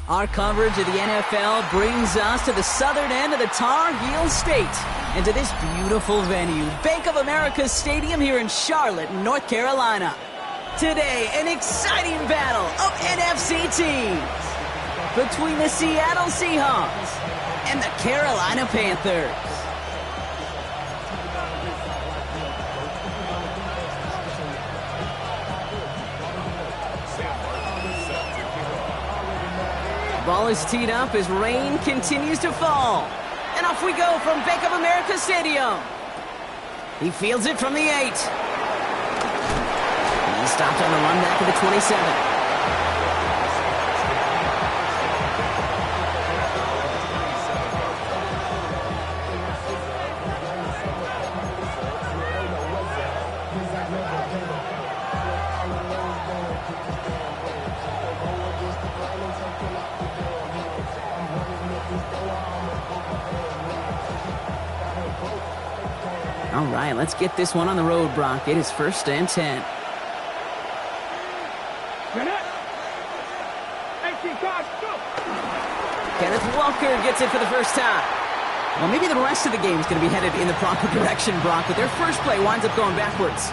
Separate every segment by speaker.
Speaker 1: Our coverage of the NFL brings us to the southern end of the Tar Heel State and to this beautiful venue, Bank of America Stadium here in Charlotte, North Carolina. Today, an exciting battle of NFC teams between the Seattle Seahawks and the Carolina Panthers. Ball is teed up as rain continues to fall. And off we go from Bank of America Stadium. He fields it from the 8. He's stopped on the run back of the 27. All right, let's get this one on the road, Brock. It is 1st and 10. Kenneth Walker gets it for the first time. Well, maybe the rest of the game is going to be headed in the proper direction, Brock, but their first play winds up going backwards.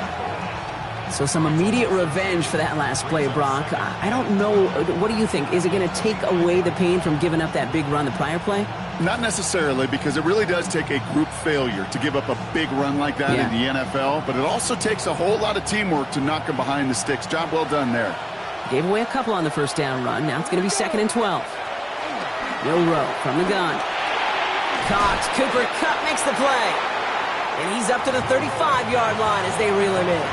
Speaker 1: So some immediate revenge for that last play, Brock. I don't know. What do you think? Is it going to take away the pain from giving up that big run the prior play?
Speaker 2: Not necessarily, because it really does take a group failure to give up a big run like that in the NFL, but it also takes a whole lot of teamwork to knock him behind the sticks. Job well done there.
Speaker 1: Gave away a couple on the first down run. Now it's going to be 2nd and 12. Milroe from the gun. Caught. Cooper Kupp makes the play. And he's up to the 35-yard line as they reel him in.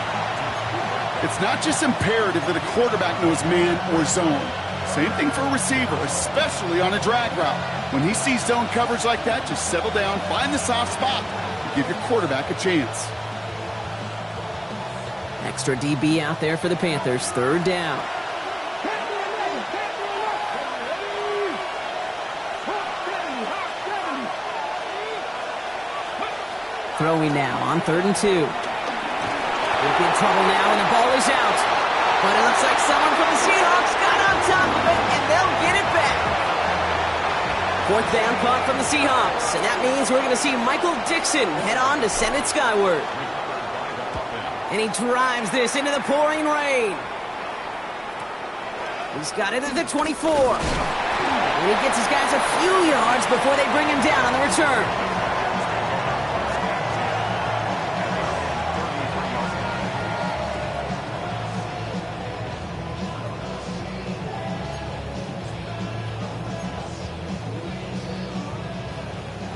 Speaker 2: It's not just imperative that a quarterback knows man or zone. Same thing for a receiver, especially on a drag route. When he sees zone coverage like that, just settle down, find the soft spot, and give your quarterback a chance.
Speaker 1: Extra DB out there for the Panthers. 3rd down. Throwing now on 3rd and 2. He's in trouble now, and the ball is out. But it looks like someone from the Seahawks got on top of it, and they'll get it back. 4th down punt from the Seahawks, and that means we're going to see Michael Dixon head on to send it skyward. And he drives this into the pouring rain. He's got it at the 24. And he gets his guys a few yards before they bring him down on the return.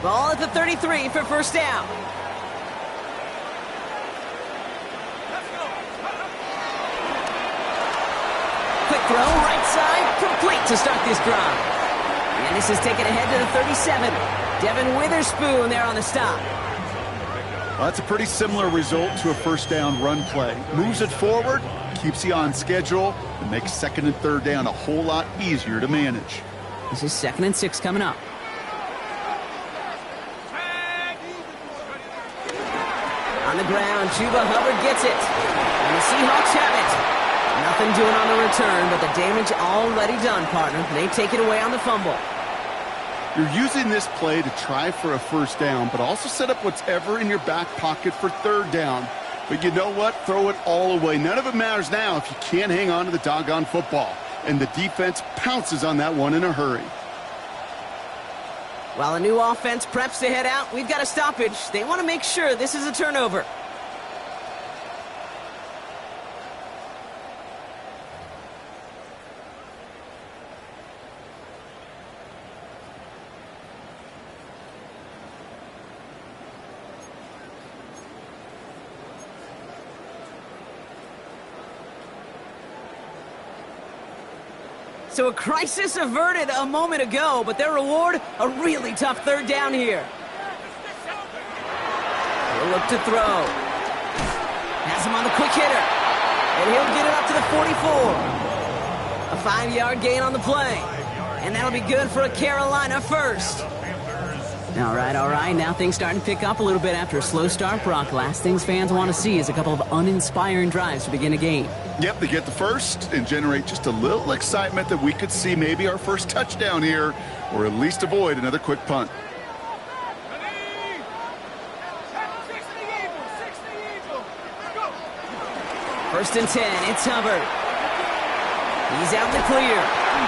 Speaker 1: Ball at the 33 for 1st down. Quick throw, right side, complete to start this drive. And this is taken ahead to the 37. Devin Witherspoon there on the stop.
Speaker 2: Well, that's a pretty similar result to a 1st down run play. Moves it forward, keeps you on schedule, and makes 2nd and 3rd down a whole lot easier to manage.
Speaker 1: This is 2nd and 6 coming up. On the ground, Chuba Hubbard gets it. And the Seahawks have it. Nothing doing on the return, but the damage already done, partner. They take it away on the fumble.
Speaker 2: You're using this play to try for a 1st down, but also set up whatever in your back pocket for 3rd down. But you know what? Throw it all away. None of it matters now if you can't hang on to the doggone football. And the defense pounces on that one in a hurry.
Speaker 1: While a new offense preps to head out, we've got a stoppage. They want to make sure this is a turnover. So a crisis averted a moment ago, but their reward, a really tough 3rd down here. He'll look to throw. Has him on the quick hitter. And he'll get it up to the 44. A 5-yard gain on the play. And that'll be good for a Carolina 1st. All right. Now things starting to pick up a little bit after a slow start, Brock. Last things fans want to see is a couple of uninspiring drives to begin a game.
Speaker 2: Yep, they get the first and generate just a little excitement that we could see maybe our first touchdown here, or at least avoid another quick punt.
Speaker 1: First and 10, it's Hubbard. He's out in the clear.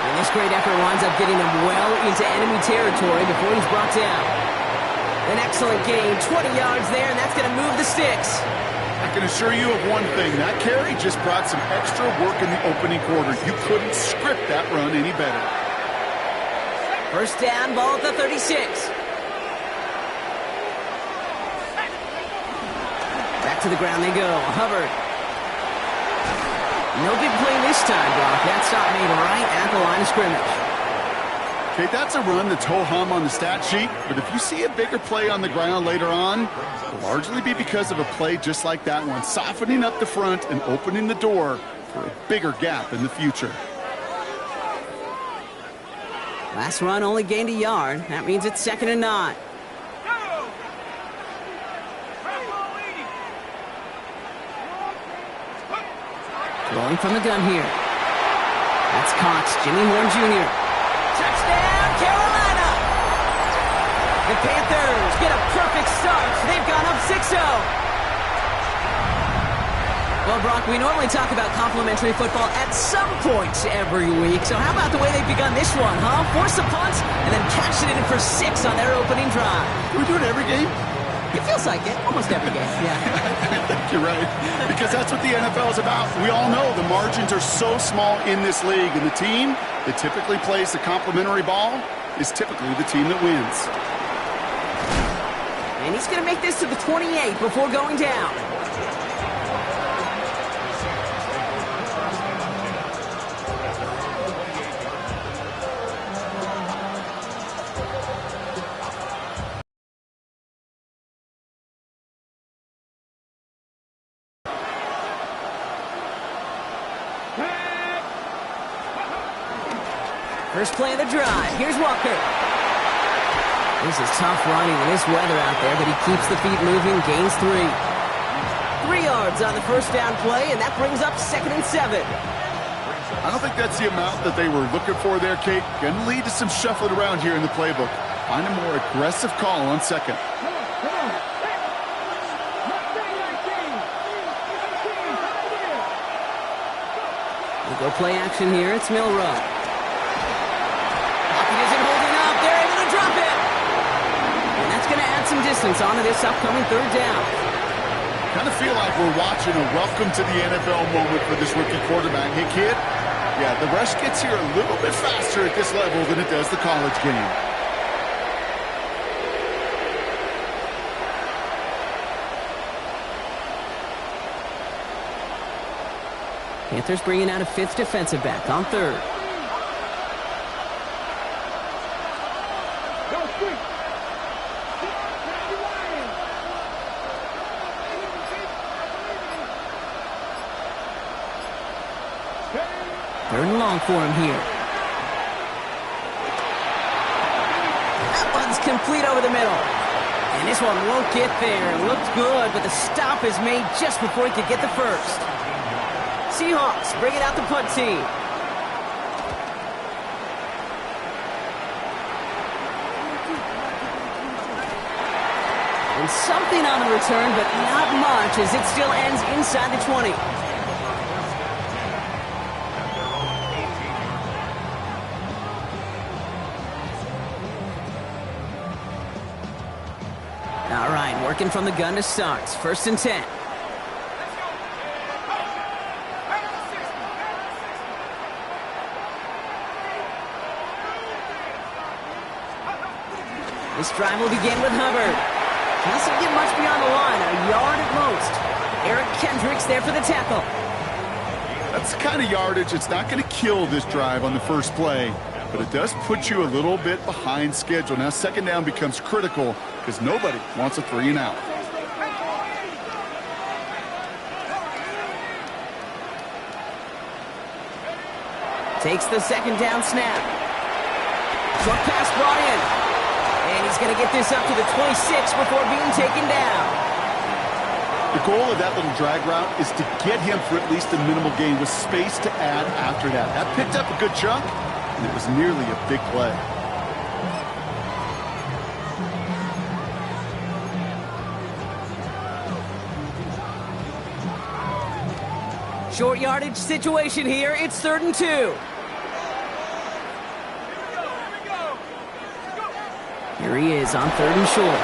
Speaker 1: And this great effort winds up getting him well into enemy territory before he's brought down. An excellent gain, 20 yards there, and that's going to move the sticks.
Speaker 2: I can assure you of one thing. That carry just brought some extra work in the opening quarter. You couldn't script that run any better.
Speaker 1: First down, ball at the 36. Back to the ground they go. Hubbard. No big play this time, Brock. That stop made right at the line of scrimmage.
Speaker 2: Okay, that's a run that's ho-hum on the stat sheet, but if you see a bigger play on the ground later on, it'll largely be because of a play just like that one, softening up the front and opening the door for a bigger gap in the future.
Speaker 1: Last run only gained a yard. That means it's 2nd and 9. Rolling from the gun here. That's Cox, Jimmy Horn Jr. Touchdown, Carolina! The Panthers get a perfect start. They've gone up 6-0. Well, Brock, we normally talk about complimentary football at some point every week. So how about the way they've begun this one, huh? Force a punt and then cash it in for 6 on their opening drive.
Speaker 2: Can we do it every game?
Speaker 1: It feels like it. Almost every game, yeah.
Speaker 2: I think you're right. Because that's what the NFL is about. We all know the margins are so small in this league. And the team that typically plays the complimentary ball is typically the team that wins.
Speaker 1: And he's going to make this to the 28 before going down. First play of the drive. Here's Walker. This is tough running in this weather out there, but he keeps the feet moving, gains 3. 3 yards on the first down play, and that brings up 2nd and 7.
Speaker 2: I don't think that's the amount that they were looking for there, Kate. Going to lead to some shuffling around here in the playbook. Find a more aggressive call on 2nd.
Speaker 1: We'll go play action here. It's Milrow. Isn't holding up. They're able to drop it. And that's going to add some distance onto this upcoming 3rd down.
Speaker 2: Kind of feel like we're watching a welcome to the NFL moment for this rookie quarterback. Hey, kid, yeah, the rush gets here a little bit faster at this level than it does the college game.
Speaker 1: Panthers bringing out a 5th defensive back on 3rd. Third and long for him here. That one's complete over the middle. And this one won't get there. It looked good, but the stop is made just before he could get the first. Seahawks bringing out the punt team. And something on the return, but not much, as it still ends inside the 20. All right, working from the gun to start. 1st and 10. This drive will begin with Hubbard. Doesn't get much beyond the line, a yard at most. Eric Kendricks there for the tackle.
Speaker 2: That's the kind of yardage it's not going to kill this drive on the first play, but it does put you a little bit behind schedule. Now 2nd down becomes critical because nobody wants a 3 and out. Takes the 2nd down snap. Short pass brought in. And he's
Speaker 1: He's going to get this up to the 26 before being taken down.
Speaker 2: The goal of that little drag route is to get him for at least a minimal gain with space to add after that. That picked up a good chunk, and it was nearly a big play.
Speaker 1: Short yardage situation here. It's 3rd and 2. Here he is on 3rd and short.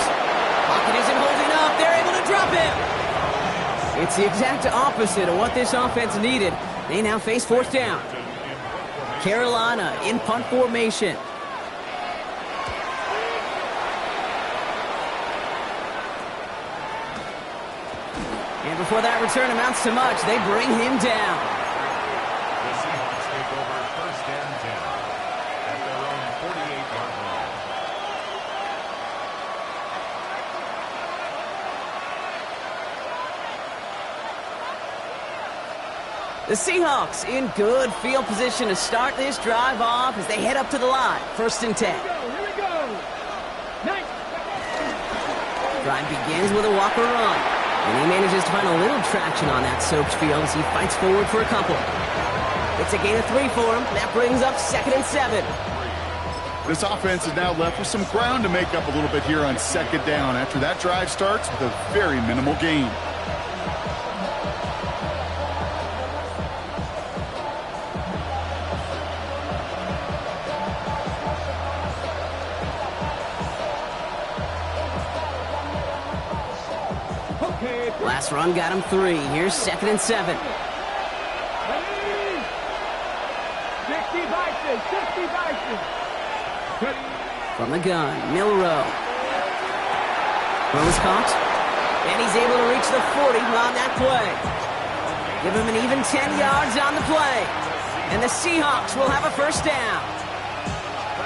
Speaker 1: Pocket isn't holding up. They're able to drop him. It's the exact opposite of what this offense needed. They now face 4th down. Carolina in punt formation. And before that return amounts to much, they bring him down.
Speaker 3: The Seahawks take over 1st and 10 at their own 48-yard line.
Speaker 1: The Seahawks in good field position to start this drive off as they head up to the line. 1st and 10.
Speaker 4: Here we go. Nice.
Speaker 1: Drive begins with a Walker run. And he manages to find a little traction on that soaked field as he fights forward for a couple. It's a gain of 3 for him. That brings up 2nd and 7.
Speaker 2: This offense is now left with some ground to make up a little bit here on 2nd down after that drive starts with a very minimal gain.
Speaker 1: Last run got him 3. Here's 2nd and 7.
Speaker 4: 60 Bison, 60 Bison.
Speaker 1: From the gun, Milrow. Throw is caught. And he's able to reach the 40 on that play. Give him an even 10 yards on the play. And the Seahawks will have a 1st down.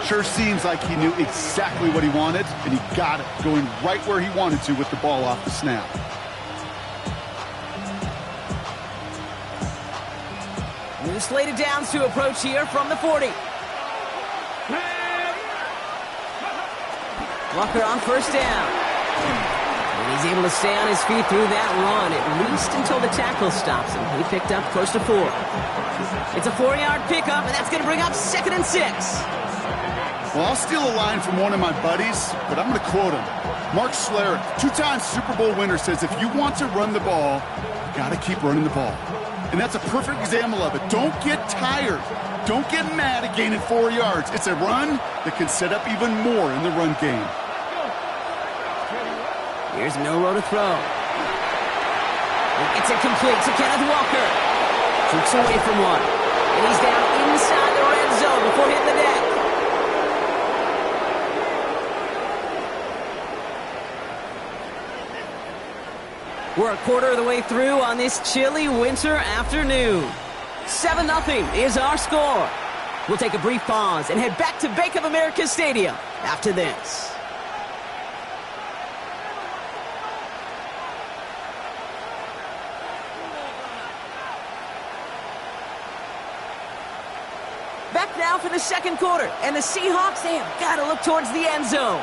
Speaker 2: Sure seems like he knew exactly what he wanted, and he got it going right where he wanted to with the ball off the snap.
Speaker 1: New slated downs to approach here from the 40. Walker on 1st down. And he's able to stay on his feet through that run, at least until the tackle stops him. He picked up close to 4. It's a 4-yard pickup, and that's going to bring up 2nd and 6.
Speaker 2: Well, I'll steal a line from one of my buddies, but I'm going to quote him. Mark Schlereth, 2-time Super Bowl winner, says if you want to run the ball, you got to keep running the ball. And that's a perfect example of it. Don't get tired. Don't get mad at gaining 4 yards. It's a run that can set up even more in the run game.
Speaker 1: Here's Milrow to throw. It's incomplete to Kenneth Walker. Shoots away from one. And he's down inside the red zone before hitting the deck. We're a quarter of the way through on this chilly winter afternoon. 7-0 is our score. We'll take a brief pause and head back to Bank of America Stadium after this. Back now for the 2nd quarter, and the Seahawks, they have got to look towards the end zone.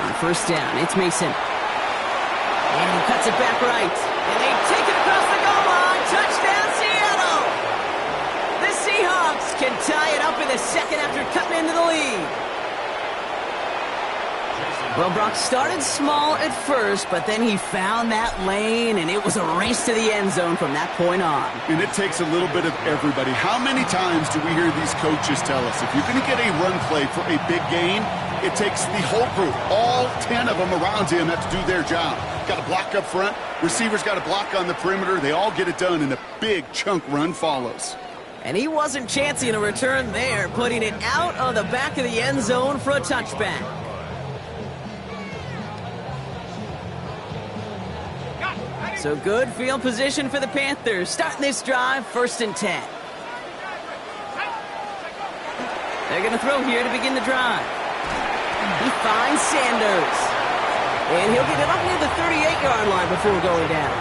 Speaker 1: On 1st down, it's Mason. And he cuts it back right. And they take it across the goal line. Touchdown, Seattle! The Seahawks can tie it up in the 2nd after cutting into the lead. Well, Brock started small at first, but then he found that lane, and it was a race to the end zone from that point on.
Speaker 2: And it takes a little bit of everybody. How many times do we hear these coaches tell us, if you're going to get a run play for a big gain, it takes the whole group, all 10 of them around him have to do their job. Got to block up front, receivers got to block on the perimeter, they all get it done, and a big chunk run follows.
Speaker 1: And he wasn't chancing a return there, putting it out on the back of the end zone for a touchback. So good field position for the Panthers. Starting this drive, 1st and 10. They're going to throw here to begin the drive. He finds Sanders. And he'll get it up near the 38-yard line before going down.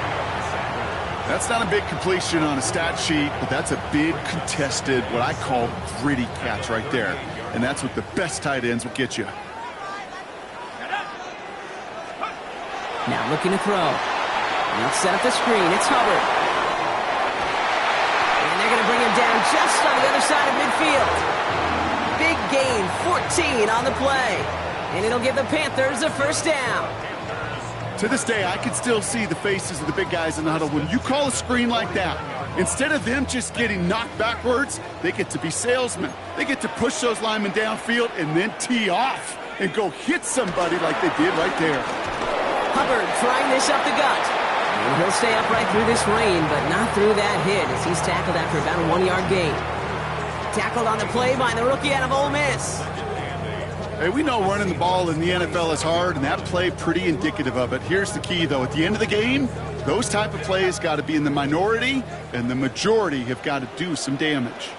Speaker 2: That's not a big completion on a stat sheet, but that's a big contested, what I call gritty catch right there. And that's what the best tight ends will get you.
Speaker 1: Now looking to throw. They'll set up the screen. It's Hubbard. And they're going to bring him down just on the other side of midfield. Big gain, 14 on the play. And it'll give the Panthers a first down.
Speaker 2: To this day, I can still see the faces of the big guys in the huddle. When you call a screen like that, instead of them just getting knocked backwards, they get to be salesmen. They get to push those linemen downfield and then tee off and go hit somebody like they did right there.
Speaker 1: Hubbard trying this up the gut. And he'll stay upright through this rain, but not through that hit as he's tackled after about a 1-yard gain. Tackled on the play by the rookie out of Ole Miss.
Speaker 2: Hey, we know running the ball in the NFL is hard, and that play pretty indicative of it. Here's the key, though. At the end of the game, those type of plays got to be in the minority, and the majority have got to do some damage.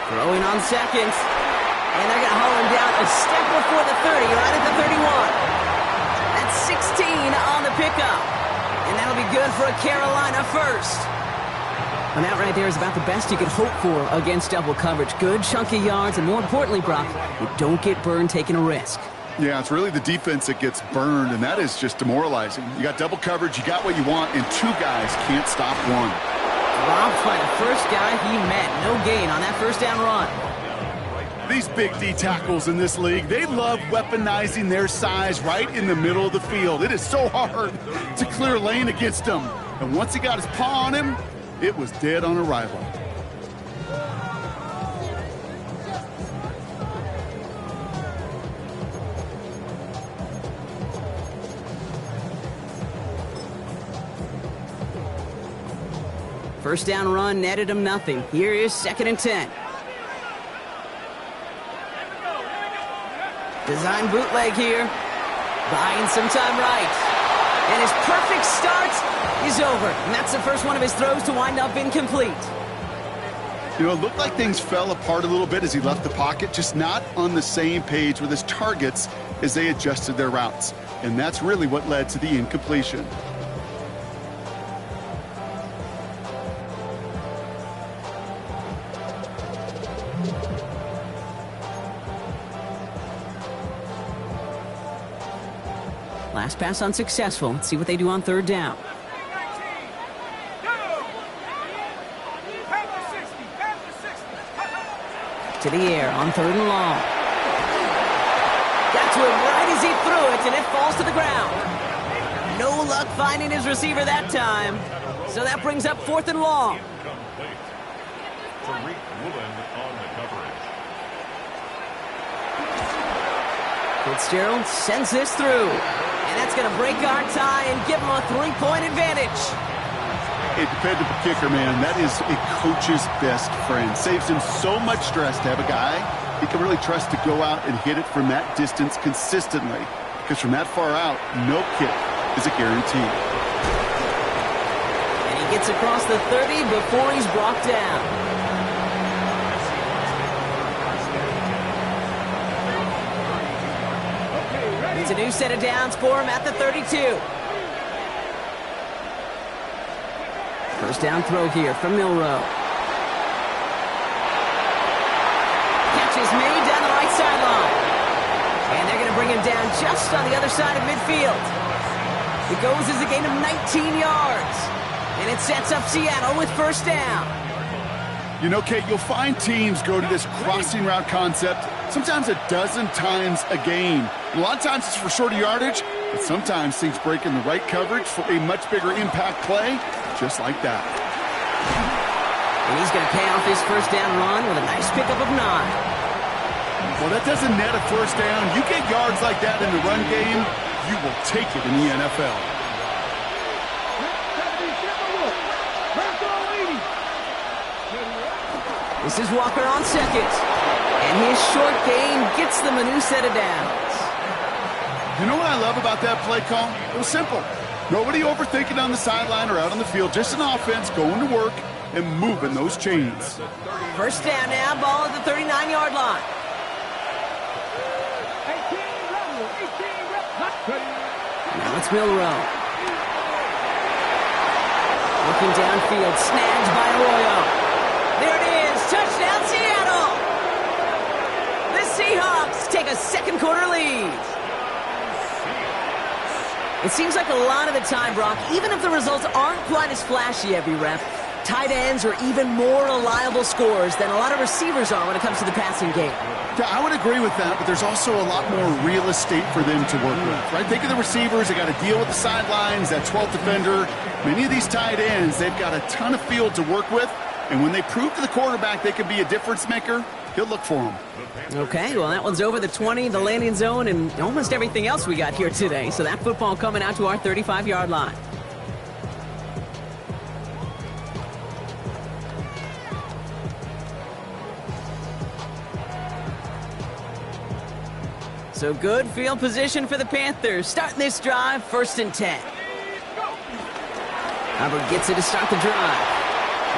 Speaker 1: Throwing on seconds. And they're going to haul him down a step before the 30, right at the 31. That's 16 on the pickup. And that'll be good for a Carolina first. And that right there is about the best you could hope for against double coverage. Good chunky yards, and more importantly, Brock, you don't get burned taking a risk.
Speaker 2: Yeah, it's really the defense that gets burned, and that is just demoralizing. You got double coverage, you got what you want, and two guys can't stop one.
Speaker 1: Dropped by the first guy he met. No gain on that first down run.
Speaker 2: These big D tackles in this league, they love weaponizing their size right in the middle of the field. It is so hard to clear lane against them. And once he got his paw on him, it was dead on arrival.
Speaker 1: First down run netted him nothing. Here is 2nd and 10. Design bootleg here. Buying some time right. And his perfect start is over. And that's the first one of his throws to wind up incomplete.
Speaker 2: You know, it looked like things fell apart a little bit as he left the pocket, just not on the same page with his targets as they adjusted their routes. And that's really what led to the incompletion.
Speaker 1: Last pass unsuccessful. Let's see what they do on 3rd down. To the air on 3rd and long. Got to him right as he threw it, and it falls to the ground. No luck finding his receiver that time. So that brings up 4th and long. Fitzgerald sends this through. And that's going to break our tie and give him a 3-point advantage.
Speaker 2: A dependable kicker, man, that is a coach's best friend. Saves him so much stress to have a guy he can really trust to go out and hit it from that distance consistently. Because from that far out, no kick is a guarantee.
Speaker 1: And he gets across the 30 before he's brought down. It's a new set of downs for him at the 32. First down throw here from Milroe. Catch is made down the right sideline. And they're going to bring him down just on the other side of midfield. It goes as a gain of 19 yards. And it sets up Seattle with first down.
Speaker 2: You know, Kate, you'll find teams go to this crossing route concept sometimes a dozen times a game. And a lot of times it's for shorter yardage, but sometimes things break in the right coverage for a much bigger impact play, just like that.
Speaker 1: And he's going to pay off his first down run with a nice pickup of 9.
Speaker 2: Well, that doesn't net a first down. You get yards like that in the run game, you will take it in the NFL.
Speaker 1: This is Walker on 2nd. And his short gain gets them a new set of downs.
Speaker 2: You know what I love about that play call? It was simple. Nobody overthinking on the sideline or out on the field. Just an offense going to work and moving those chains.
Speaker 1: First down now, ball at the 39-yard line. It's Milrow. Looking downfield, snagged by Arroyo. There it is, touchdown Seattle! The Seahawks take a second quarter lead. It seems like a lot of the time, Brock, even if the results aren't quite as flashy every rep, tight ends are even more reliable scorers than a lot of receivers are when it comes to the passing game.
Speaker 2: Yeah, I would agree with that, but there's also a lot more real estate for them to work with, right? Think of the receivers. They got to deal with the sidelines, that 12th defender. Many of these tight ends, they've got a ton of field to work with, and when they prove to the quarterback they can be a difference maker, he'll look for them.
Speaker 1: Okay, well, that one's over the 20, the landing zone, and almost everything else we got here today. So that football coming out to our 35-yard line. So good field position for the Panthers. Starting this drive, 1st and 10. Hubbard gets it to start the drive.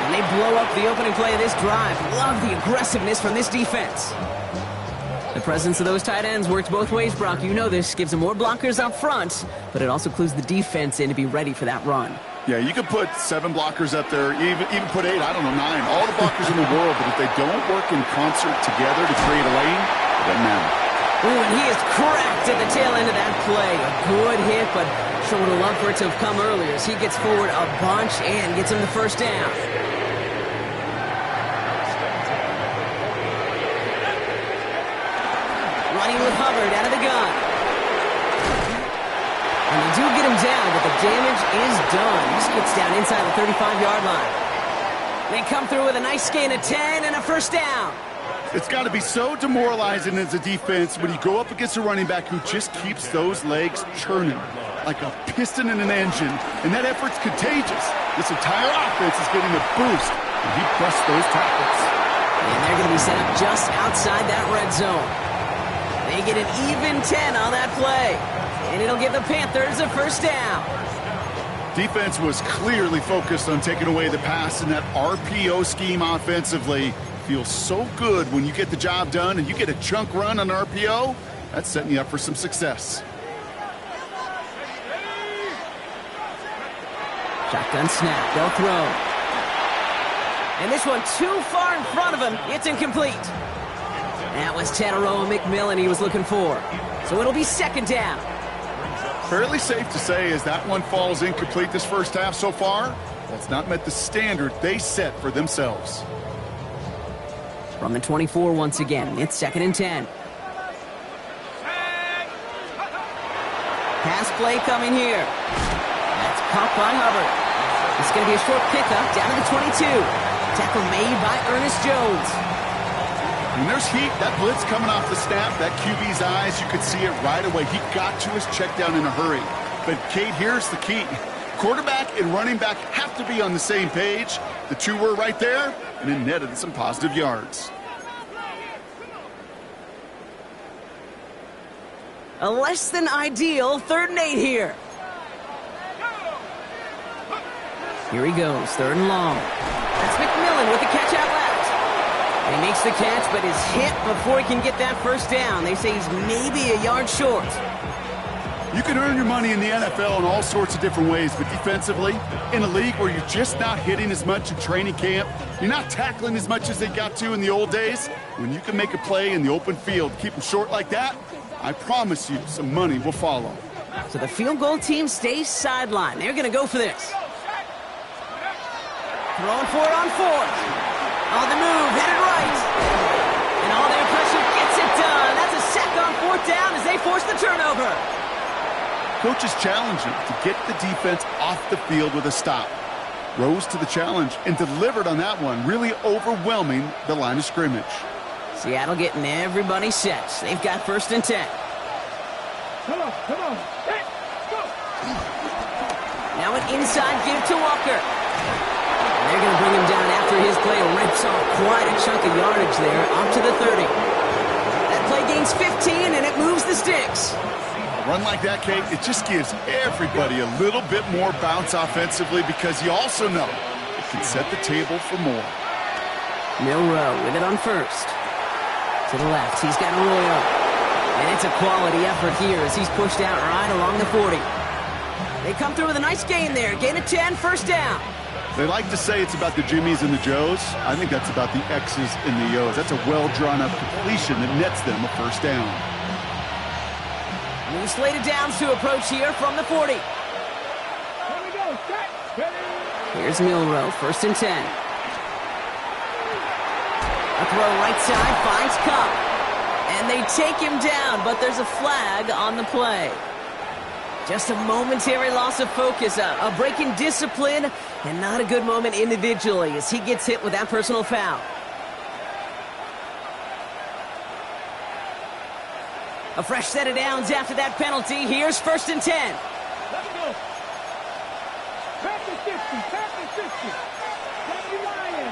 Speaker 1: And they blow up the opening play of this drive. Love the aggressiveness from this defense. The presence of those tight ends works both ways, Brock. You know this. Gives them more blockers up front, but it also clues the defense in to be ready for that run.
Speaker 2: Yeah, you could put 7 blockers up there, even put 8, I don't know, 9. All the blockers in the world, but if they don't work in concert together to create a lane, it doesn't matter.
Speaker 1: Ooh, and he is cracked at the tail end of that play. A good hit, but sure would have loved for it to have come earlier as he gets forward a bunch and gets him the first down. Running with Hubbard out of the gun. And they do get him down, but the damage is done. He just gets down inside the 35-yard line. They come through with a nice gain of 10 and a first down.
Speaker 2: It's got to be so demoralizing as a defense when you go up against a running back who just keeps those legs churning like a piston in an engine, and that effort's contagious. This entire offense is getting a boost, and he busts those tackles.
Speaker 1: And they're going to be set up just outside that red zone. They get an even 10 on that play, and it'll give the Panthers a first down.
Speaker 2: Defense was clearly focused on taking away the pass in that RPO scheme offensively. Feels so good when you get the job done and you get a chunk run on RPO. That's setting you up for some success.
Speaker 1: Shotgun snap, they'll throw. And this one too far in front of him. It's incomplete. That was Tataroa McMillan he was looking for. So it'll be 2nd down.
Speaker 2: Fairly safe to say as that one falls incomplete this first half so far, that's not met the standard they set for themselves.
Speaker 1: From the 24 once again, it's 2nd and 10. Pass play coming here. That's caught by Hubbard. It's going to be a short pickup down to the 22. Tackle made by Ernest Jones.
Speaker 2: When there's heat, that blitz coming off the snap, that QB's eyes, you could see it right away. He got to his check down in a hurry. But, Kate, here's the key. Quarterback and running back have to be on the same page. The two were right there, and it netted some positive yards.
Speaker 1: A less than ideal 3rd and 8 here. Here he goes, 3rd and long. That's McMillan with the catch out left. He makes the catch, but is hit before he can get that first down. They say he's maybe a yard short.
Speaker 2: You can earn your money in the NFL in all sorts of different ways, but defensively, in a league where you're just not hitting as much in training camp, you're not tackling as much as they got to in the old days, when you can make a play in the open field, keep them short like that, I promise you some money will follow.
Speaker 1: So the field goal team stays sidelined. They're going to go for this. Throwing for it on 4th. On the move, headed right. And all their pressure gets it done. That's a sack on 4th down as they force the turnover.
Speaker 2: Coaches challenge him to get the defense off the field with a stop. Rose to the challenge and delivered on that one, really overwhelming the line of scrimmage.
Speaker 1: Seattle getting everybody set. They've got 1st and 10.
Speaker 4: Come on. Hey, go.
Speaker 1: Now an inside give to Walker. And they're going to bring him down after his play rips off quite a chunk of yardage there, up to the 30. That play gains 15, and it moves the sticks.
Speaker 2: A run like that, Kate, it just gives everybody a little bit more bounce offensively because you also know it can set the table for more.
Speaker 1: Milrow with it on 1st. To the left, he's got Arroyo. And it's a quality effort here as he's pushed out right along the 40. They come through with a nice gain there. Gain of 10, first down.
Speaker 2: They like to say it's about the Jimmies and the Joes. I think that's about the X's and the O's. That's a well-drawn-up completion that nets them a first down.
Speaker 1: New slated downs to approach here from the 40.
Speaker 4: Here we go. Set. Ready.
Speaker 1: Here's Milroe, first and 10. A throw right side, finds Cup. And they take him down, but there's a flag on the play. Just a momentary loss of focus, a break in discipline, and not a good moment individually as he gets hit with that personal foul. A fresh set of downs after that penalty. Here's first and 10.
Speaker 4: Let me go. Back to 50. Back to 50. Danny Ryan.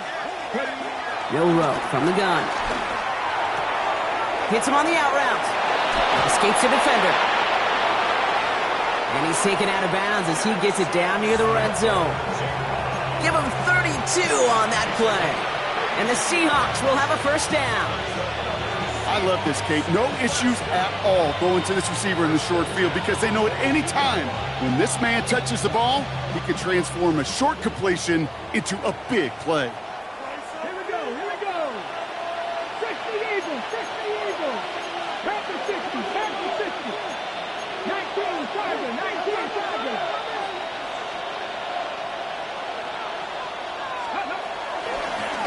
Speaker 1: Milroe from the gun. Hits him on the out route. Escapes the defender. And he's taken out of bounds as he gets it down near the red zone. Give him 32 on that play. And the Seahawks will have a first down.
Speaker 2: I love this, Kate. No issues at all going to this receiver in the short field because they know at any time when this man touches the ball, he can transform a short completion into a big play.
Speaker 4: Here we go. Here we go. 60 Eagles. 60 Eagles. Back to 60. Back to 60. 19 Tiger. 19 Tiger.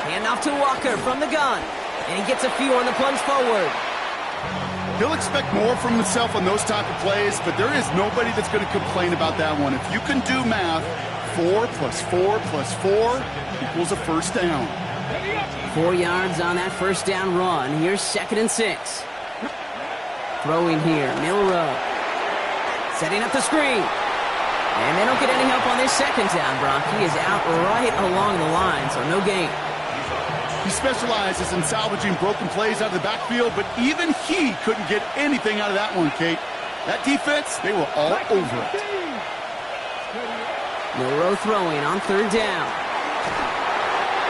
Speaker 1: Handoff to Walker from the gun. And he gets a few on the plunge forward.
Speaker 2: He'll expect more from himself on those type of plays, but there is nobody that's going to complain about that one. If you can do math, 4 plus 4 plus 4 equals a first down.
Speaker 1: 4 yards on that first down run. Here's second and 6. Throwing here, Milroe. Setting up the screen. And they don't get any help on this second down, Brock. He is out right along the line, so no gain.
Speaker 2: He specializes in salvaging broken plays out of the backfield, but even he couldn't get anything out of that one, Kate. That defense, they were all over it.
Speaker 1: Milroe throwing on third down.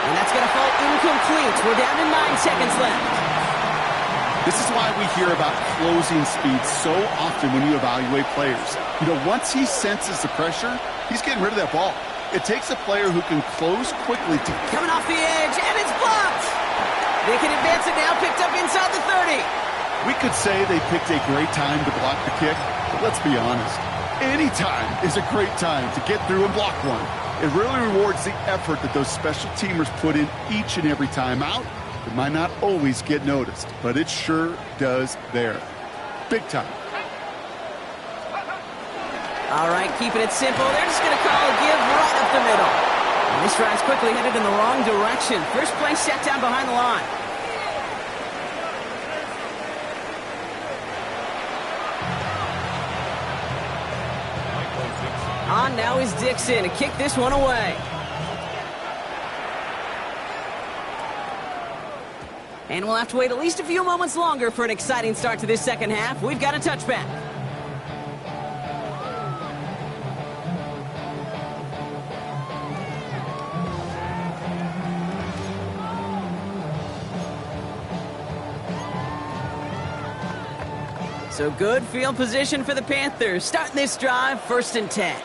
Speaker 1: And that's going to fall incomplete. We're down to 9 seconds left.
Speaker 2: This is why we hear about closing speed so often when you evaluate players. You know, once he senses the pressure, he's getting rid of that ball. It takes a player who can close quickly to...
Speaker 1: Coming off the edge, and it's blocked! They can advance it now, picked up inside the 30.
Speaker 2: We could say they picked a great time to block the kick, but let's be honest. Any time is a great time to get through and block one. It really rewards the effort that those special teamers put in each and every time out. It might not always get noticed, but it sure does there. Big time.
Speaker 1: All right, keeping it simple. They're just going to call a give right up the middle. And this drive's quickly headed in the wrong direction. First play set down behind the line. On now is Dixon to kick this one away. And we'll have to wait at least a few moments longer for an exciting start to this second half. We've got a touchback. So good field position for the Panthers. Starting this drive, first and 10.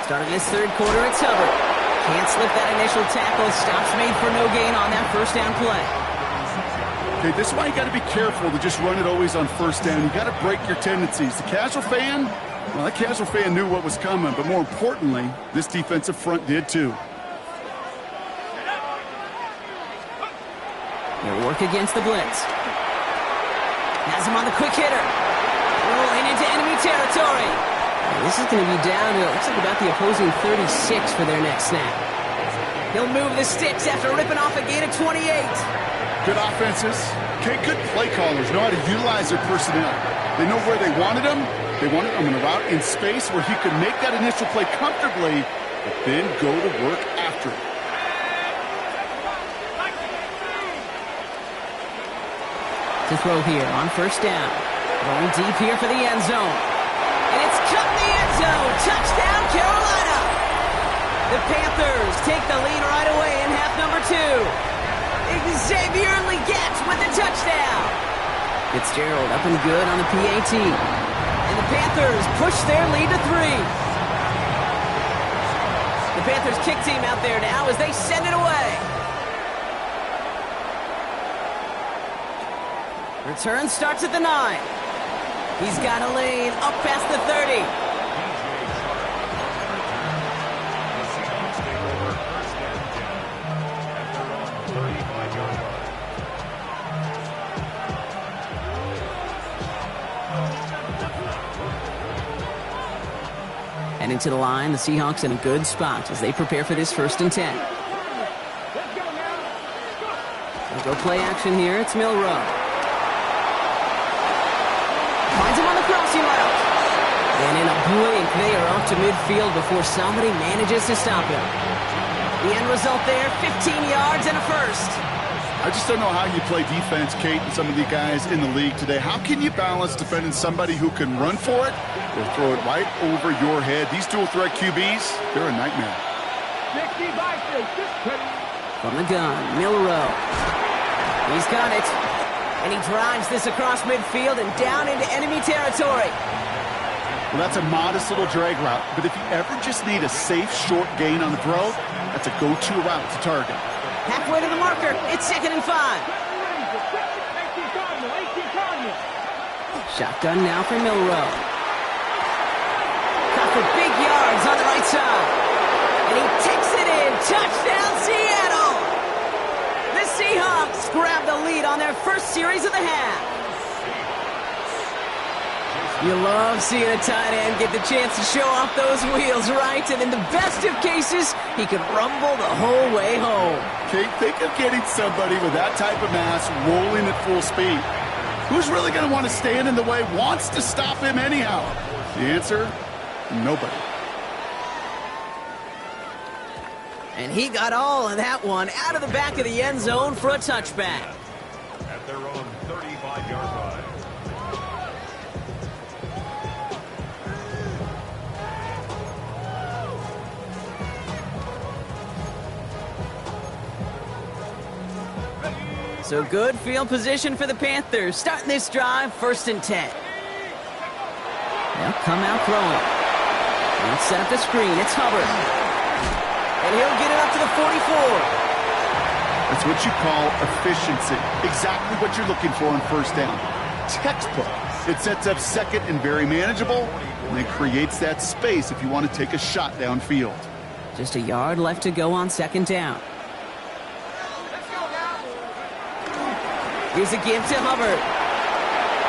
Speaker 1: Starting this third quarter, it's Hubbard. Can't slip that initial tackle. Stops made for no gain on that first down play.
Speaker 2: Okay, this is why you got to be careful to just run it always on first down. You got to break your tendencies. The casual fan, well, that casual fan knew what was coming, but more importantly, this defensive front did too.
Speaker 1: He'll work against the blitz. Has him on the quick hitter. Rolling into enemy territory. And this is going to be down to, it looks like about the opposing 36 for their next snap. He'll move the sticks after ripping off a gain of 28.
Speaker 2: Good offenses. Okay, good play callers know how to utilize their personnel. They know where they wanted him. They wanted him in a route in space where he could make that initial play comfortably, but then go to work after it.
Speaker 1: To throw here on first down. Going deep here for the end zone. And it's cut in the end zone. Touchdown, Carolina. The Panthers take the lead right away in half number 2. Xavier Legette with the touchdown. Fitzgerald up and good on the PAT. And the Panthers push their lead to 3. The Panthers kick team out there now as they send it away. Return starts at the 9. He's got a lane up past the 30. Heading to the line, the Seahawks in a good spot as they prepare for this 1st and 10. They'll go play action here. It's Milrow. Finds him on the crossing route. And in a blink, they are off to midfield before somebody manages to stop him. The end result there, 15 yards and a first.
Speaker 2: I just don't know how you play defense, Kate, and some of the guys in the league today. How can you balance defending somebody who can run for it or throw it right over your head? These dual-threat QBs, they're a nightmare.
Speaker 1: From the gun, Milrow. He's got it. And he drives this across midfield and down into enemy territory.
Speaker 2: Well, that's a modest little drag route, but if you ever just need a safe, short gain on the throw, that's a go-to route to target.
Speaker 1: Halfway to the marker, it's 2nd and 5. Shotgun now for Milrow. Got for big yards on the right side. And he takes it in. Touchdown, Seattle! The Seahawks grab the lead on their first series of the half. You love seeing a tight end get the chance to show off those wheels, right? And in the best of cases, he could rumble the whole way home.
Speaker 2: Kate, think of getting somebody with that type of mass rolling at full speed. Who's really going to want to stand in the way, wants to stop him anyhow? The answer, nobody.
Speaker 1: And he got all of that one out of the back of the end zone for a touchback.
Speaker 3: At their own 35-yard line.
Speaker 1: So good field position for the Panthers. Starting this drive, 1st and 10. They'll come out throwing. Let's set up the screen. It's Hubbard. And he'll get it up to the 44.
Speaker 2: That's what you call efficiency. Exactly what you're looking for on 1st down. Textbook. It sets up 2nd and very manageable, and it creates that space if you want to take a shot downfield.
Speaker 1: Just a yard left to go on 2nd down. Here's a give to Hubbard.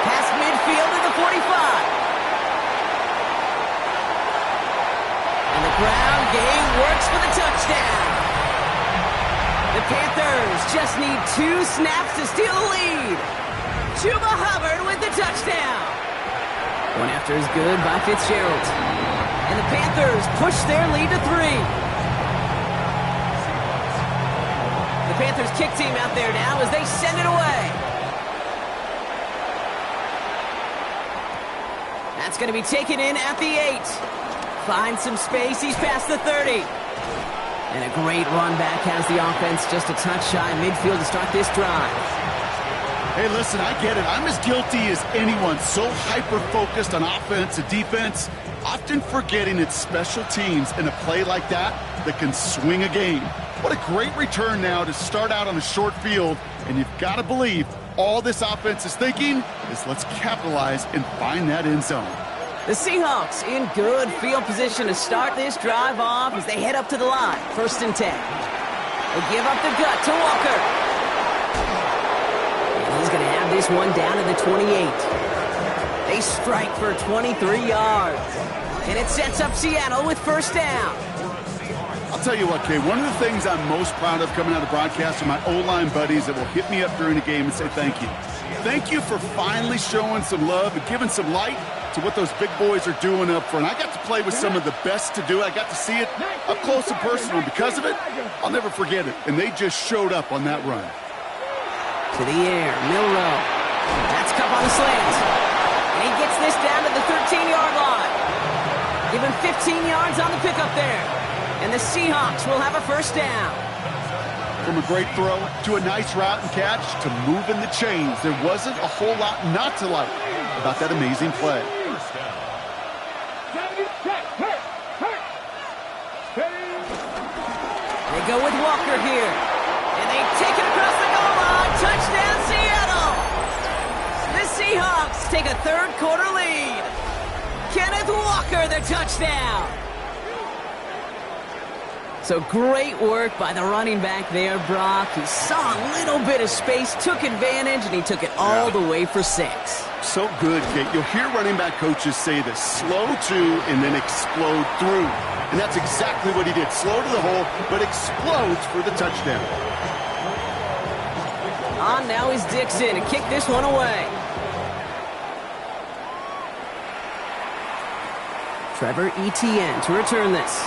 Speaker 1: Past midfield to the 45. And the ground game works for the touchdown. The Panthers just need 2 snaps to steal the lead. Chuba Hubbard with the touchdown. One after is good by Fitzgerald. And the Panthers push their lead to 3. The Panthers kick team out there now as they send it away. That's going to be taken in at the 8. Finds some space. He's past the 30. And a great run back has the offense just a touch shy midfield to start this drive.
Speaker 2: Hey, listen, I get it. I'm as guilty as anyone. So hyper-focused on offense and defense, often forgetting it's special teams in a play like that can swing a game. What a great return now to start out on a short field, and you've got to believe all this offense is thinking is let's capitalize and find that end zone.
Speaker 1: The Seahawks in good field position to start this drive off as they head up to the line. 1st and 10. They give up the gut to Walker. And he's going to have this one down to the 28. They strike for 23 yards. And it sets up Seattle with 1st down.
Speaker 2: I'll tell you what, Kay, one of the things I'm most proud of coming out of broadcast are my O-line buddies that will hit me up during the game and say thank you. Thank you for finally showing some love and giving some light to what those big boys are doing up front. I got to play with some of the best to do it. I got to see it up close and personal, and because of it, I'll never forget it. And they just showed up on that run.
Speaker 1: To the air, Milrow. That's Cup on the slant. And he gets this down to the 13-yard line. Give him 15 yards on the pickup there. And the Seahawks will have a 1st down.
Speaker 2: From a great throw to a nice route and catch to moving the chains, there wasn't a whole lot not to like about that amazing play.
Speaker 3: first down.
Speaker 1: They go with Walker here. And they take it across the goal line. Touchdown, Seattle! The Seahawks take a third-quarter lead. Kenneth Walker, the touchdown. So great work by the running back there, Brock. He saw a little bit of space, took advantage, and he took it all the way for 6.
Speaker 2: So good, Kate. You'll hear running back coaches say this: slow to and then explode through. And that's exactly what he did. Slow to the hole, but explodes for the touchdown.
Speaker 1: Now he's Dixon to kick this one away. Trevor Etienne to return this.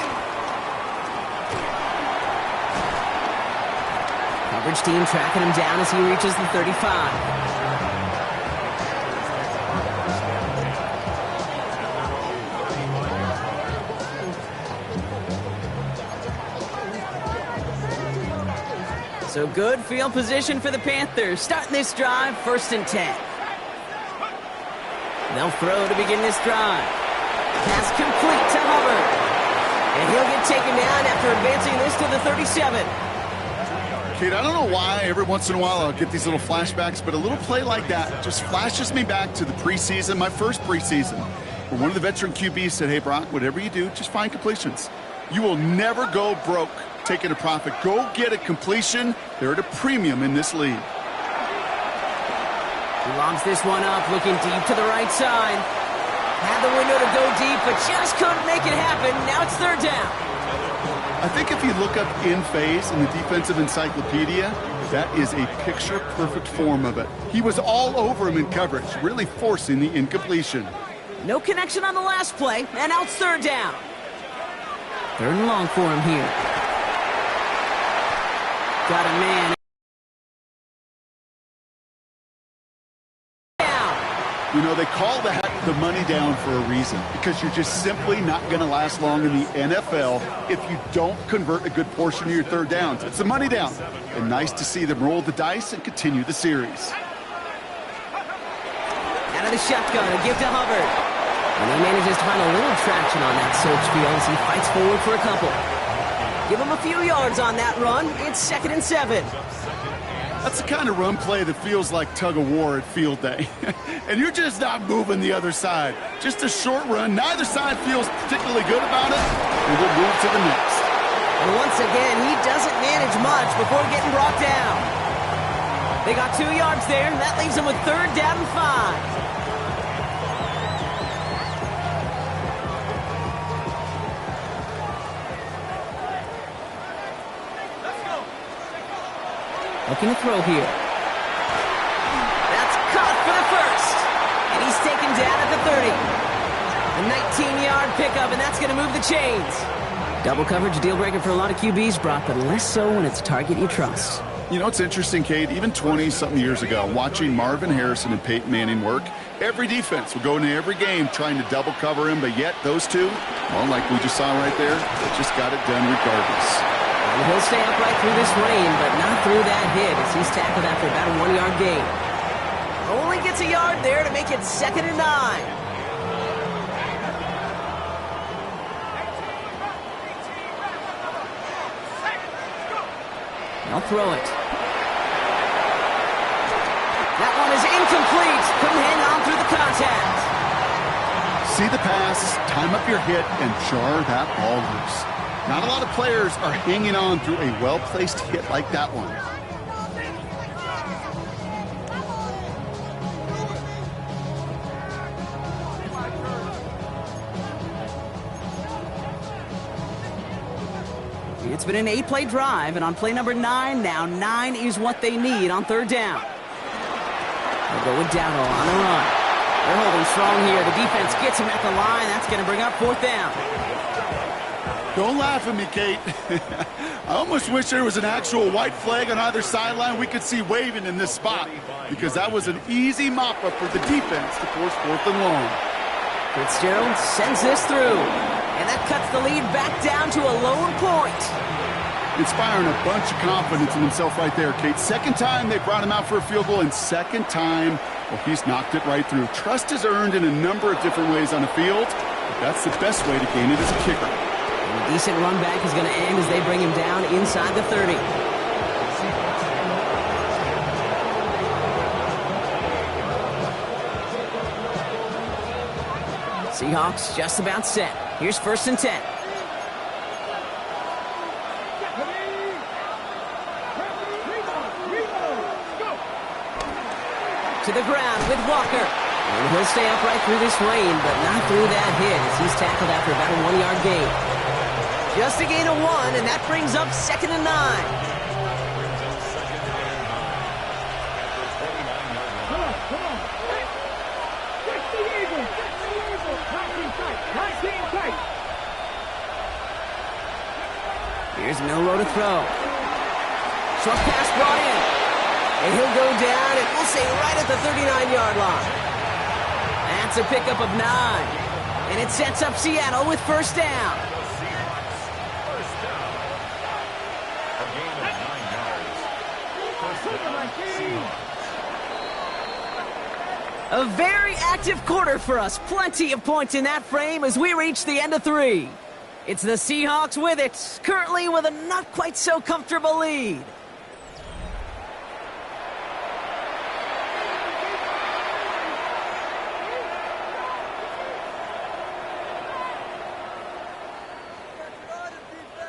Speaker 1: Coverage team tracking him down as he reaches the 35. So good field position for the Panthers. Starting this drive, 1st and 10. They'll throw to begin this drive. Pass complete to Hubbard. And he'll get taken down after advancing this to the 37.
Speaker 2: Kate, I don't know why every once in a while I'll get these little flashbacks, but a little play like that just flashes me back to the preseason, my first preseason, where one of the veteran QBs said, hey, Brock, whatever you do, just find completions. You will never go broke taking a profit. Go get a completion. They're at a premium in this league.
Speaker 1: He lobs this one up, looking deep to the right side. Had the window to go deep, but just couldn't make it happen. Now it's 3rd down.
Speaker 2: I think if you look up in phase in the defensive encyclopedia, that is a picture-perfect form of it. He was all over him in coverage, really forcing the incompletion.
Speaker 1: No connection on the last play, and now it's 3rd down. 3rd and long for him here. Got a man.
Speaker 2: You know, they call that the money down for a reason, because you're just simply not going to last long in the NFL if you don't convert a good portion of your 3rd downs. It's the money down. And nice to see them roll the dice and continue the series.
Speaker 1: Out of the shotgun, a give to Hubbard. And he manages to find a little traction on that search field as he fights forward for a couple. Give him a few yards on that run. It's 2nd and 7.
Speaker 2: That's the kind of run play that feels like tug-of-war at field day. And you're just not moving the other side. Just a short run. Neither side feels particularly good about it. And we'll move to the next.
Speaker 1: And once again, he doesn't manage much before getting brought down. They got 2 yards there, and that leaves them with 3rd down and 5. Looking to throw here. That's caught for the 1st. And he's taken down at the 30. A 19-yard pickup, and that's going to move the chains. Double coverage, deal breaker for a lot of QBs, Brock, but less so when it's a target you trust.
Speaker 2: You know, it's interesting, Kate, even 20-something years ago, watching Marvin Harrison and Peyton Manning work, every defense would go into every game trying to double cover him, but yet those two, well, like we just saw right there, they just got it done regardless.
Speaker 1: And he'll stay upright through this rain, but not through that hit as he's tackled after about a 1-yard gain. Only gets a yard there to make it 2nd and 9. I'll throw it. That one is incomplete. Couldn't hang on through the contact.
Speaker 2: See the pass, time up your hit, and jar that ball loose. Not a lot of players are hanging on through a well-placed hit like that one.
Speaker 1: It's been an 8-play drive, and on play number 9, now 9 is what they need on 3rd down. They'll go with Dowdle on the run. They're holding strong here. The defense gets him at the line. That's going to bring up 4th down.
Speaker 2: Don't laugh at me, Kate. I almost wish there was an actual white flag on either sideline we could see waving in this spot, because that was an easy mop-up for the defense to force 4th and long.
Speaker 1: Fitzgerald sends this through, and that cuts the lead back down to a lone point.
Speaker 2: Inspiring a bunch of confidence in himself right there, Kate. 2nd time they brought him out for a field goal, and 2nd time Well, he's knocked it right through. Trust is earned in a number of different ways on the field, but that's the best way to gain it as a kicker.
Speaker 1: And a decent run back is going to end as they bring him down inside the 30. Seahawks just about set. Here's 1st and 10. To the ground with Walker. And he'll stay upright through this rain, but not through that hit as he's tackled after about a 1-yard gain. Just a gain of 1, and that brings up 2nd and 9. Here's Milroe to throw. Short pass brought in. And he'll go down, and we'll say right at the 39-yard line. That's a pickup of 9. And it sets up Seattle with 1st down.
Speaker 3: First down. A gain of 9 yards. First down, Seahawks.
Speaker 1: A very active quarter for us. Plenty of points in that frame as we reach the end of 3. It's the Seahawks with it, currently with a not quite so comfortable lead.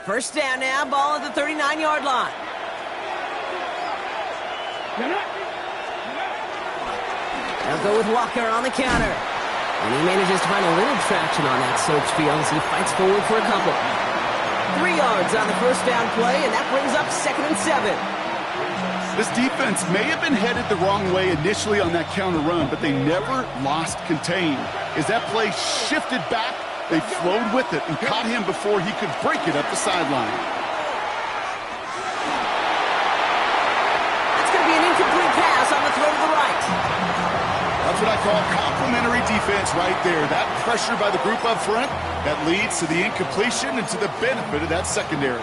Speaker 1: First down now, ball at the 39-yard line. They'll go with Walker on the counter. And he manages to find a little traction on that search field as he fights forward for a couple. 3 yards on the first down play, and that brings up 2nd and 7.
Speaker 2: This defense may have been headed the wrong way initially on that counter run, but they never lost contain. As that play shifted back, they flowed with it and caught him before he could break it up the sideline.
Speaker 1: That's going to be an incomplete pass on the throw to the right.
Speaker 2: That's what I call complimentary defense right there. That pressure by the group up front, that leads to the incompletion and to the benefit of that secondary.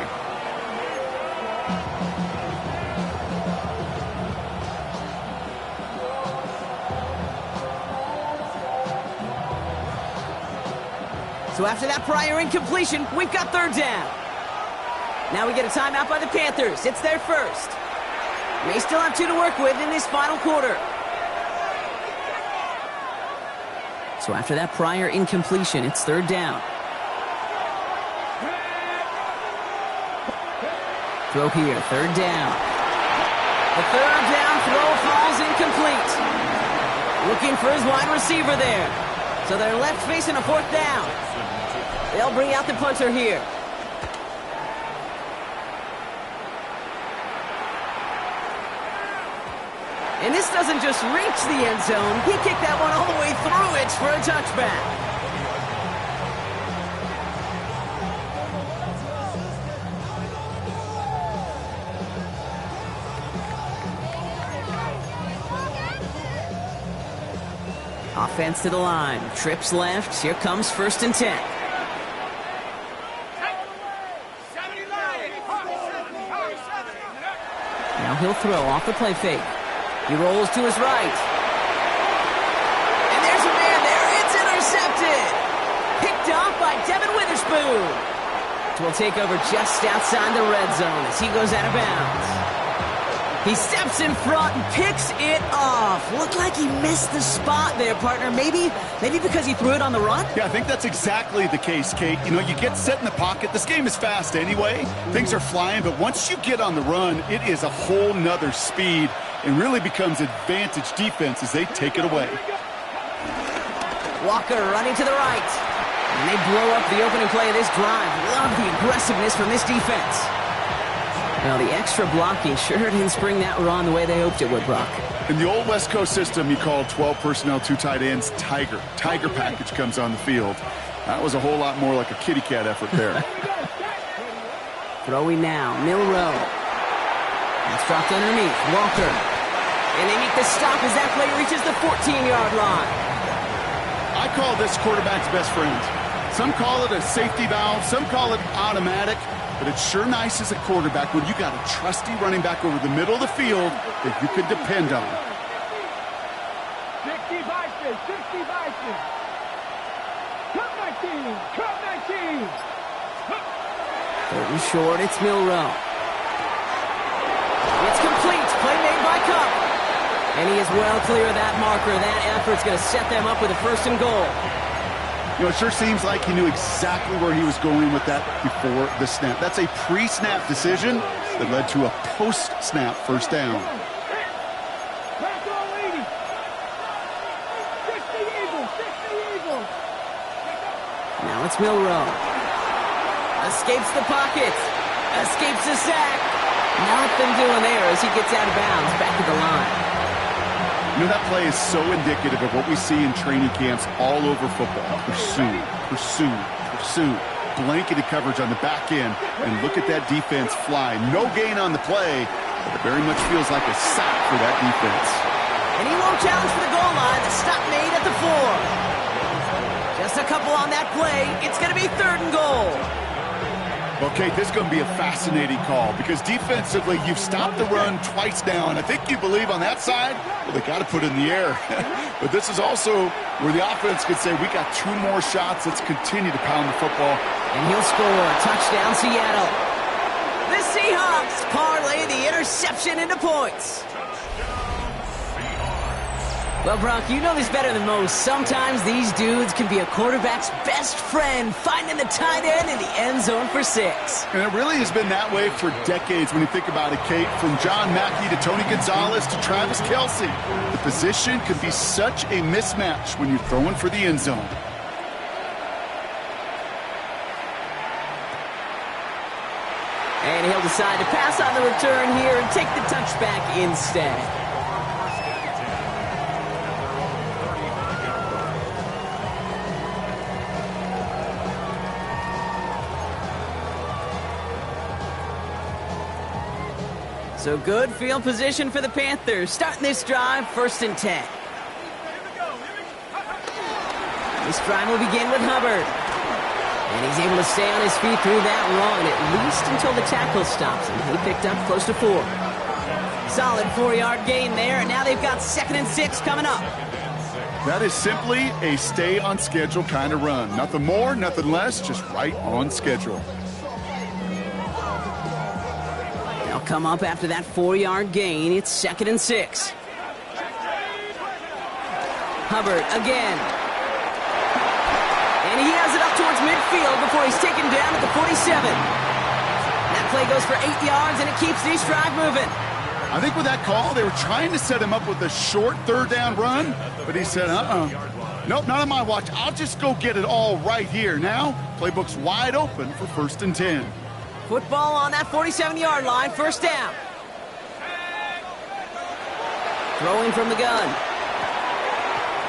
Speaker 1: So after that prior incompletion, we've got 3rd down. Now we get a timeout by the Panthers. It's their first. They still have 2 to work with in this final quarter. So after that prior incompletion, it's 3rd down. Throw here, 3rd down. The 3rd down throw falls incomplete. Looking for his wide receiver there. So they're left facing a 4th down. They'll bring out the punter here. And this doesn't just reach the end zone. He kicked that one all the way through it for a touchback. Offense to the line. Trips left. Here comes 1st and 10. Now he'll throw off the play fake. He rolls to his right. And there's a man there. It's intercepted. Picked off by Devin Witherspoon. Will take over just outside the red zone as he goes out of bounds. He steps in front and picks it off. Looked like he missed the spot there, partner. Maybe because he threw it on the run?
Speaker 2: Yeah, I think that's exactly the case, Kate. You know, you get set in the pocket. This game is fast anyway. Things are flying, but once you get on the run, it is a whole nother speed and really becomes advantage defense as they take it away.
Speaker 1: Walker running to the right. And they blow up the opening play of this drive. Love the aggressiveness from this defense. Well, the extra blocking sure didn't spring that run the way they hoped it would, Brock.
Speaker 2: In the old West Coast system, you called 12 personnel, 2 tight ends, Tiger. Tiger package comes on the field. That was a whole lot more like a kitty cat effort there.
Speaker 1: Throwing now, Milroe. That's dropped underneath, Walker. And they make the stop as that play reaches the 14-yard line.
Speaker 2: I call this quarterback's best friend. Some call it a safety valve, some call it automatic. But it's sure nice as a quarterback when you got a trusty running back over the middle of the field that you can depend on.
Speaker 4: 60 Vikings, 60 Vikings. Cut 19, cut 19.
Speaker 1: Third and short, it's Milrow. It's complete, play made by Cup. And he is well clear of that marker. That effort's going to set them up with a first and goal.
Speaker 2: You know, it sure seems like he knew exactly where he was going with that before the snap. That's a pre-snap decision that led to a post-snap first down.
Speaker 4: Back all 80. 60 Eagles, 60 Eagles.
Speaker 1: Now it's Milrow. Escapes the pocket. Escapes the sack. Nothing doing there as he gets out of bounds back to the line.
Speaker 2: You know, that play is so indicative of what we see in training camps all over football. Pursue, pursue, pursue. Blanketed coverage on the back end. And look at that defense fly. No gain on the play, but it very much feels like a sack for that defense.
Speaker 1: And he won't challenge for the goal line. The stop made at the 4. Just a couple on that play. It's going to be third and goal.
Speaker 2: Okay, this is going to be a fascinating call because defensively, you've stopped the run twice now, and I think you believe on that side, well, they got to put it in the air. But this is also where the offense could say, we got 2 more shots. Let's continue to pound the football.
Speaker 1: And he'll score. Touchdown, Seattle. The Seahawks parlay the interception into points. Well, Brock, you know this better than most. Sometimes these dudes can be a quarterback's best friend, finding the tight end in the end zone for 6.
Speaker 2: And it really has been that way for decades when you think about it, Kate. From John Mackey to Tony Gonzalez to Travis Kelce. The position can be such a mismatch when you're throwing for the end zone.
Speaker 1: And he'll decide to pass on the return here and take the touchback instead. So good field position for the Panthers. Starting this drive, 1st and 10. This drive will begin with Hubbard. And he's able to stay on his feet through that run, at least until the tackle stops him. He picked up close to 4. Solid 4-yard gain there, and now they've got 2nd and 6 coming up.
Speaker 2: That is simply a stay-on-schedule kind of run. Nothing more, nothing less, just right on schedule.
Speaker 1: They'll come up after that 4-yard gain. It's 2nd and 6. Hubbard again. And he has it up towards midfield before he's taken down at the 47. That play goes for 8 yards, and it keeps this drive moving.
Speaker 2: I think with that call, they were trying to set him up with a short 3rd down run, but he said, nope, not on my watch. I'll just go get it all right here. Now, playbook's wide open for 1st and 10.
Speaker 1: Football on that 47-yard line, 1st down. Throwing from the gun.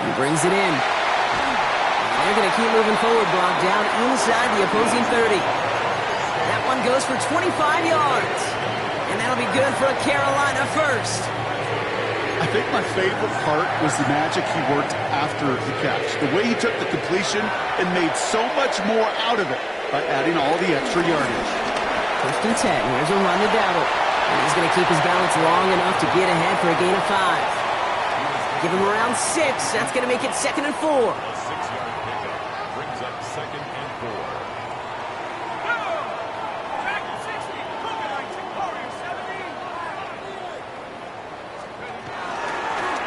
Speaker 1: He brings it in. And they're going to keep moving forward, Brock, down inside the opposing 30. That one goes for 25 yards. And that'll be good for a Carolina first.
Speaker 2: I think my favorite part was the magic he worked after the catch. The way he took the completion and made so much more out of it by adding all the extra yardage.
Speaker 1: 1st and 10. Here's a run to Dowdle. And he's going to keep his balance long enough to get ahead for a gain of 5. Give him around 6. That's going to make it 2nd and 4.
Speaker 3: A 6-yard pickup brings up 2nd and 4.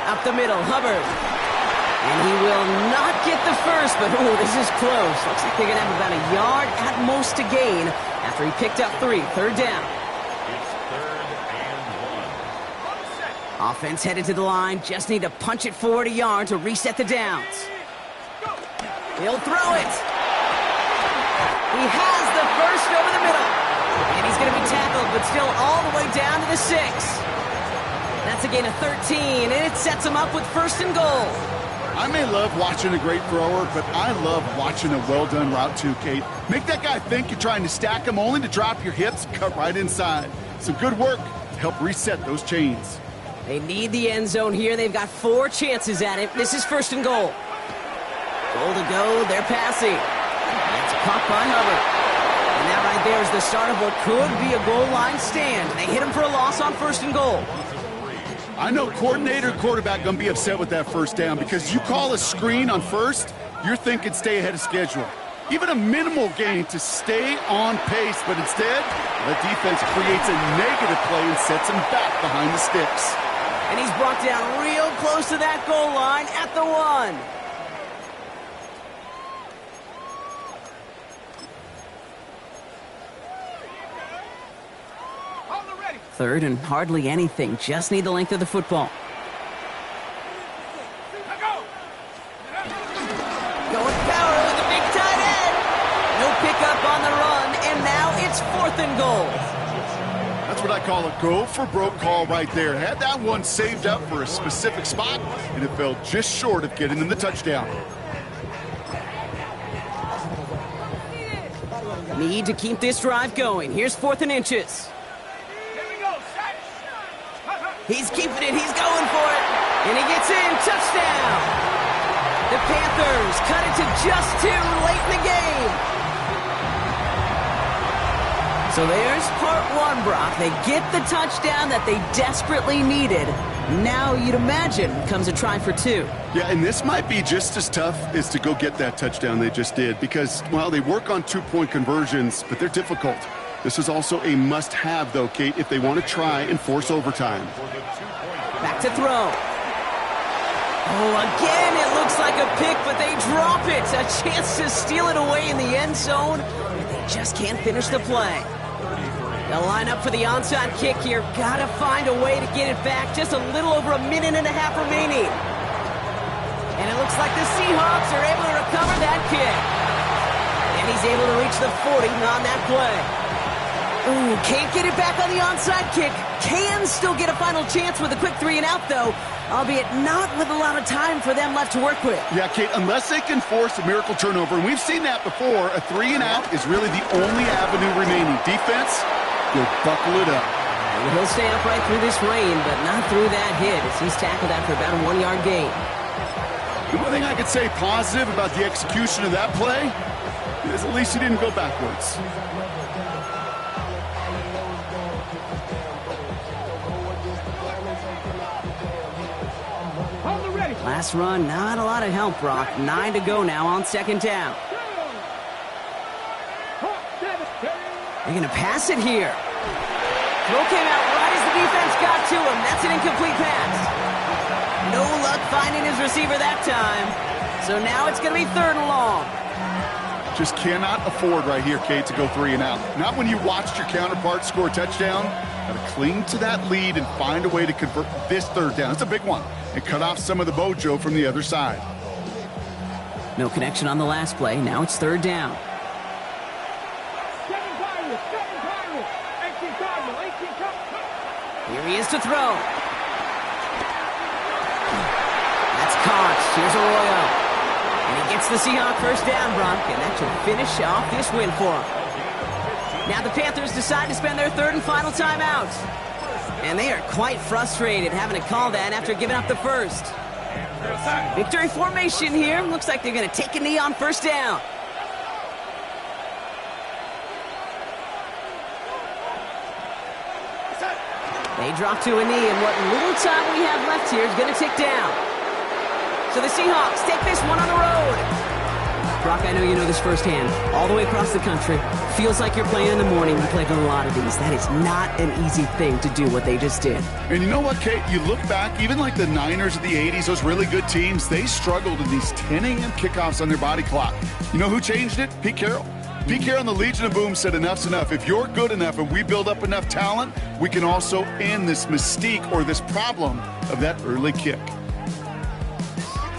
Speaker 1: Up the middle, Hubbard. And he will not get the first, but this is close. Looks like they're going to have about a yard at most to gain after he picked up 3. 3rd down.
Speaker 3: It's 3rd and 1.
Speaker 1: Offense headed to the line. Just need to punch it forward a yard to reset the downs. He'll throw it. He has the first over the middle. And he's going to be tackled, but still all the way down to the 6. That's a gain of 13, and it sets him up with 1st and goal.
Speaker 2: I may love watching a great thrower, but I love watching a well-done route too, Kate. Make that guy think you're trying to stack him only to drop your hips and cut right inside. Some good work to help reset those chains.
Speaker 1: They need the end zone here. They've got 4 chances at it. This is 1st and goal. Goal to go. They're passing. That's caught by Hubbard. And that right there is the start of what could be a goal line stand. They hit him for a loss on 1st and goal.
Speaker 2: I know coordinator and quarterback going to be upset with that first down because you call a screen on first, you're thinking stay ahead of schedule. Even a minimal gain to stay on pace, but instead, the defense creates a negative play and sets him back behind the sticks.
Speaker 1: And he's brought down real close to that goal line at the 1. Third and hardly anything. Just need the length of the football. Going power with the big tight end. No pickup on the run, and now it's 4th and goal.
Speaker 2: That's what I call a go-for-broke call right there. Had that one saved up for a specific spot, and it fell just short of getting in the touchdown.
Speaker 1: Need to keep this drive going. Here's 4th and inches. He's keeping it. He's going for it. And he gets in. Touchdown. The Panthers cut it to just 2 late in the game. So there's part 1, Brock. They get the touchdown that they desperately needed. Now you'd imagine comes a try for 2.
Speaker 2: Yeah, and this might be just as tough as to go get that touchdown they just did because, well, they work on 2-point conversions, but they're difficult. This is also a must-have, though, Kate, if they want to try and force overtime.
Speaker 1: Back to throw. Oh, again, it looks like a pick, but they drop it. A chance to steal it away in the end zone, but they just can't finish the play. They'll line up for the onside kick here. Gotta find a way to get it back. Just a little over a minute and a half remaining. And it looks like the Seahawks are able to recover that kick. And he's able to reach the 40 on that play. Ooh, can't get it back on the onside kick. Can still get a final chance with a quick 3-and-out, though, albeit not with a lot of time for them left to work with.
Speaker 2: Yeah, Kate, unless they can force a miracle turnover, and we've seen that before, a 3-and-out is really the only avenue remaining. Defense, you'll buckle it up.
Speaker 1: He'll stay upright through this rain, but not through that hit as he's tackled after about a 1-yard gain.
Speaker 2: The one thing I could say positive about the execution of that play is at least he didn't go backwards.
Speaker 1: Last run, not a lot of help, Brock. 9 to go now on 2nd down. They're going to pass it here. Throw came out right as the defense got to him. That's an incomplete pass. No luck finding his receiver that time. So now it's going to be 3rd and long.
Speaker 2: Just cannot afford right here, Kate, to go 3-and-out. Not when you watched your counterpart score a touchdown. Got to cling to that lead and find a way to convert this 3rd down. It's a big one. And cut off some of the mojo from the other side.
Speaker 1: No connection on the last play. Now it's 3rd down. Here he is to throw. That's caught. Here's Arroyo. And he gets the Seahawks 1st down, Brock. And that should finish off this win for him. Now the Panthers decide to spend their 3rd and final timeout. And they are quite frustrated having to call that after giving up the 1st. Victory formation here. Looks like they're going to take a knee on 1st down. They drop to a knee, and what little time we have left here is going to tick down. So the Seahawks take this one on the road. Brock, I know you know this firsthand. All the way across the country. Feels like you're playing in the morning. You played a lot of these. That is not an easy thing to do what they just did.
Speaker 2: And you know what, Kate? You look back, even like the Niners of the 80s, those really good teams, they struggled in these 10 a.m. kickoffs on their body clock. You know who changed it? Pete Carroll. Pete Carroll and the Legion of Boom said enough's enough. If you're good enough and we build up enough talent, we can also end this mystique or this problem of that early kick.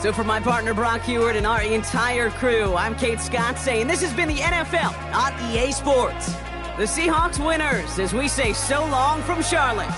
Speaker 1: So for my partner Brock Heward and our entire crew, I'm Kate Scott saying this has been the NFL on EA Sports. The Seahawks winners as we say so long from Charlotte.